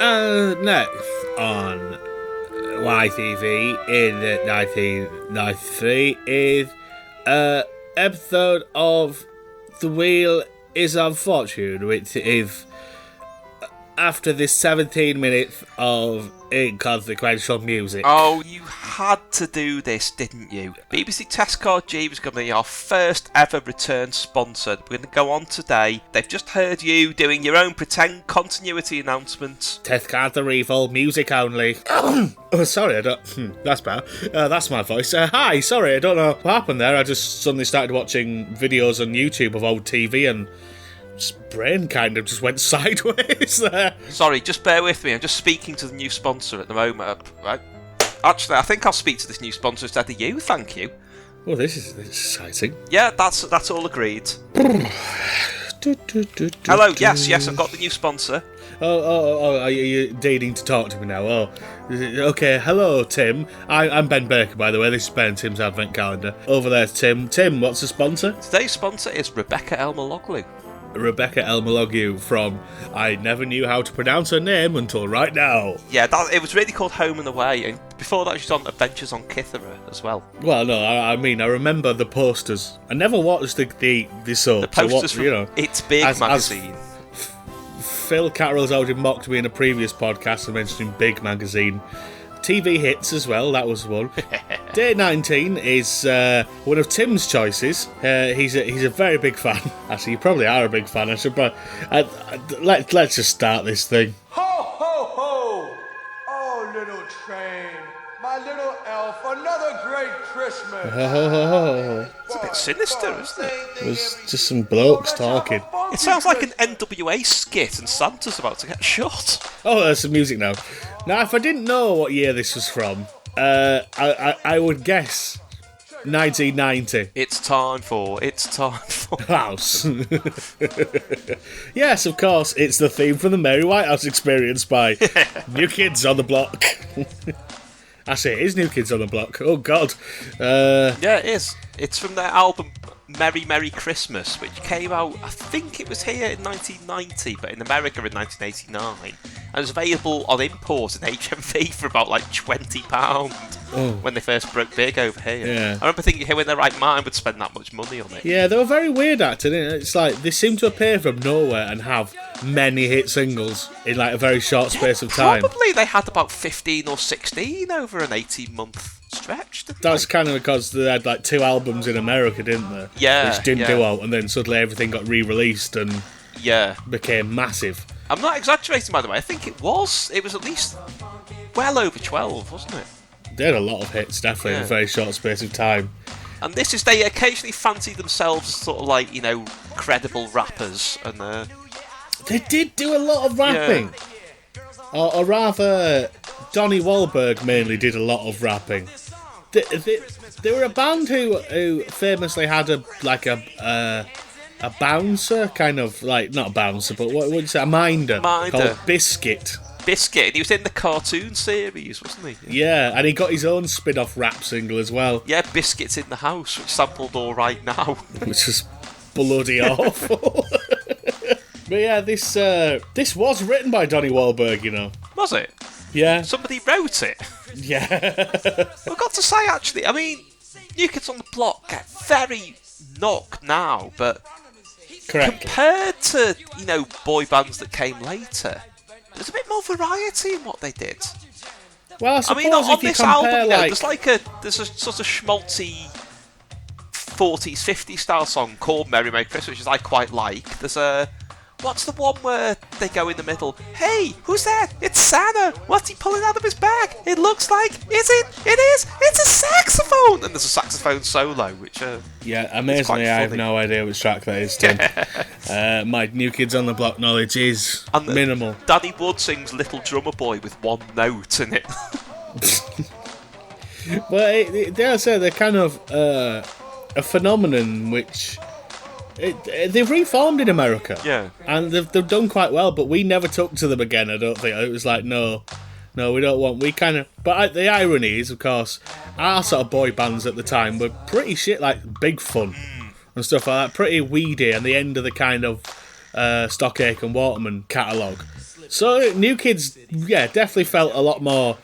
Next on YTV in 1993 is an episode of The Wheel is on Fortune, which is after this 17 minutes of inconsequential music. Oh, you had to do this, didn't you? BBC Test Card G was going to be our first ever return sponsor. We're going to go on today. They've just heard you doing your own pretend continuity announcement. Test Card the Refill, music only. Oh, sorry, I don't... that's bad. That's my voice. Hi, sorry, I don't know what happened there. I just suddenly started watching videos on YouTube of old TV and... brain kind of just went sideways there. Sorry, just bear with me. I'm just speaking to the new sponsor at the moment. Right? Actually, I think I'll speak to this new sponsor instead of you. Thank you. Well, this is exciting. Yeah, that's all agreed. Hello, yes, I've got the new sponsor. Oh, are you deigning to talk to me now? Oh, okay, hello, Tim. I'm Ben Baker, by the way. This is Ben and Tim's Advent Calendar. Over there's Tim. Tim, what's the sponsor? Today's sponsor is Rebecca Elmaloglu. Rebecca Elmaloglu from I never knew how to pronounce her name until right now. Yeah, it was really called Home and Away, and before that she was on Adventures on Kithera as well. Well, no, I mean, I remember the posters. I never watched the soap. The posters so what, from It's Big magazine. Phil Carroll's already mocked me in a previous podcast and mentioning Big magazine. TV hits as well, that was one. Day 19 is one of Tim's choices. He's a very big fan. Actually, you probably are a big fan. I should, but let's just start this thing. Ho, ho, ho! Oh, little train, my little elf, another great Christmas. It's a bit sinister, isn't it? There's just some blokes talking. It sounds like an NWA skit and Santa's about to get shot. Oh, there's some music now. Now, if I didn't know what year this was from, I would guess 1990. It's time for House. Yes, of course, it's the theme from the Mary Whitehouse Experience by New Kids on the Block. Actually, it is New Kids on the Block. Oh, God. Yeah, it is. It's from their album Merry Merry Christmas, which came out, I think it was here in 1990, but in America in 1989. And it was available on import in HMV for about like £20 when they first broke big over here. Yeah. I remember thinking, who in their right mind would spend that much money on it? Yeah, they were very weird acting. It's like they seem to appear from nowhere and have many hit singles in like a very short space of time. Probably they had about 15 or 16 over an 18-month stretch, didn't That's they? kind of because they had like 2 albums in America, didn't they? Yeah. Which didn't do out, and then suddenly everything got re-released and became massive. I'm not exaggerating, by the way. I think it was at least well over 12, wasn't it? They had a lot of hits, definitely, in a very short space of time. And this is, they occasionally fancy themselves sort of like, credible rappers. And they did do a lot of rapping. Yeah. Or rather, Donnie Wahlberg mainly did a lot of rapping. They were a band who famously had a bouncer, kind of like, not a bouncer, but what would you say, a minder. Called Biscuit. Biscuit, he was in the cartoon series, wasn't he? Yeah, and he got his own spin-off rap single as well. Yeah, Biscuit's in the House, which sampled All Right Now. Which was bloody awful. But yeah, this was written by Donnie Wahlberg, Was it? Yeah. Somebody wrote it? Yeah. I've got to say, actually, I mean, New Kids on the Block get very knocked now, but correctly, compared to, boy bands that came later, there's a bit more variety in what they did. Well, I suppose on if you this compare, album, there's a sort of schmaltzy 40s, 50s style song called Merry Merry Christmas, which I quite like. There's what's the one where they go in the middle? Hey, who's that? It's Santa. What's he pulling out of his bag? It looks like, is it? It is. It's a saxophone. And there's a saxophone solo, which yeah, amazingly, I have no idea which track that is, Tim. My New Kids on the Block knowledge is minimal. Danny Wood sings Little Drummer Boy with one note in it. But dare I say, they're kind of a phenomenon which... they've reformed in America. Yeah. And they've done quite well, but we never took to them again, I don't think. It was like, no, we don't want... We kind of... But the irony is, of course, our sort of boy bands at the time were pretty shit, like Big Fun and stuff like that. Pretty weedy, and the end of the kind of Stockache and Waterman catalogue. So New Kids, yeah, definitely felt a lot more,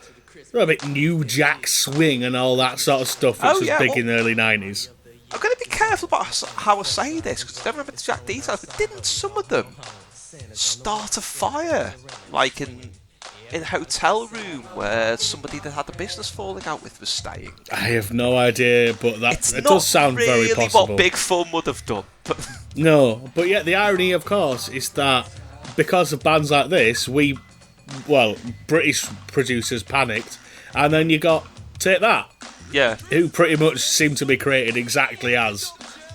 a bit New Jack Swing and all that sort of stuff, which was big in the early 90s. I'm going to be careful about how I say this, because I don't remember the exact details, but didn't some of them start a fire? Like in a hotel room where somebody that had a business falling out with was staying? I have no idea, but it does sound very possible. It's not really what Big Fun would have done. But no, but yet the irony, of course, is that because of bands like this, British producers panicked, and then you got Take That. Yeah. Who pretty much seem to be created exactly as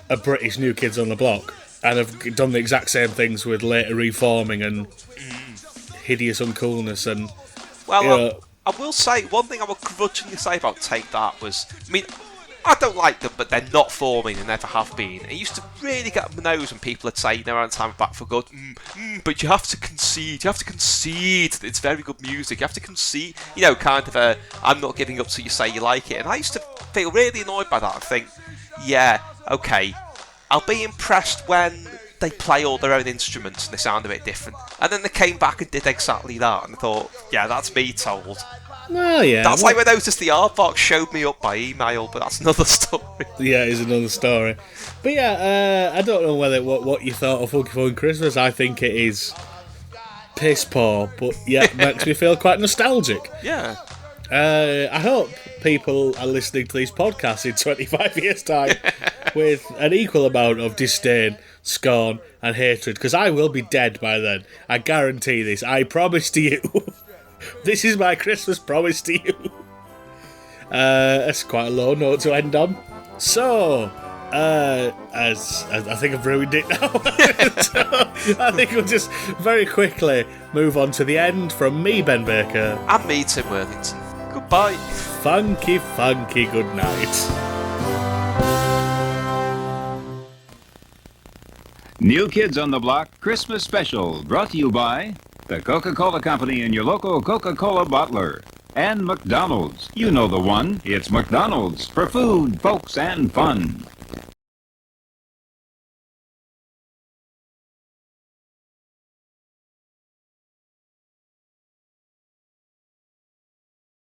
a British New Kids on the Block, and have done the exact same things with later reforming and hideous uncoolness and. Well, I will say one thing I would grudgingly say about Take That was, I mean, I don't like them, but they're not forming and never have been. It used to really get up my nose when people would say, around time back for good, but you have to concede that it's very good music, you have to concede, kind of I'm not giving up till you say you like it. And I used to feel really annoyed by that and think, yeah, okay, I'll be impressed when they play all their own instruments and they sound a bit different. And then they came back and did exactly that, and I thought, yeah, that's me told. Well, yeah. That's like when I noticed the art box showed me up by email, but that's another story. Yeah, it's another story. But yeah, I don't know what you thought of Funky Fun Christmas. I think it is piss poor, but yeah, it makes me feel quite nostalgic. Yeah. I hope people are listening to these podcasts in 25 years' time with an equal amount of disdain, scorn, and hatred, because I will be dead by then. I guarantee this. I promise to you. This is my Christmas promise to you. That's quite a low note to end on. So, as I think I've ruined it now. So, I think we'll just very quickly move on to the end from me, Ben Baker. And me, Tim Worthington. Goodbye. Funky, funky good night. New Kids on the Block Christmas Special, brought to you by the Coca-Cola Company and your local Coca-Cola bottler. And McDonald's. You know the one. It's McDonald's for food, folks, and fun.